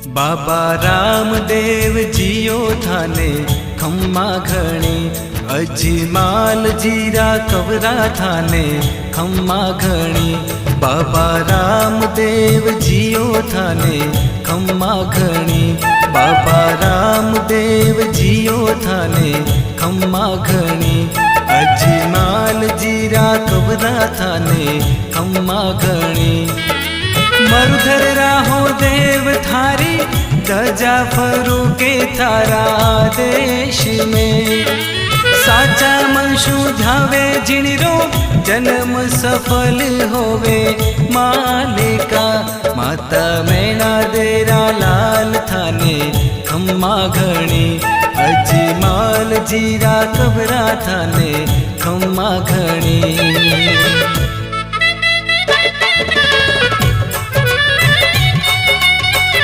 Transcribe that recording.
बाबा रामदेव जियो थाने खम्मा घणी, अजमाल जीरा कवरा थाने खम्मा घणी। बाबा रामदेव जियो थाने खम्मा घणी, बाबा रामदेव जियो थाने खम्मा घणी। अजमाल जीरा कवरा थाने खम्मा घणी। मरुधर राहो देव थारी, ध्वजा फरूके थारा देश में। साचा मनशु ध्यावे जिणरो, जन्म सफल होवे मालिका। माता मैना देरा लाल थाने खम्मा घणी, अजमाल जीरा कबरा थाने खम्मा घणी।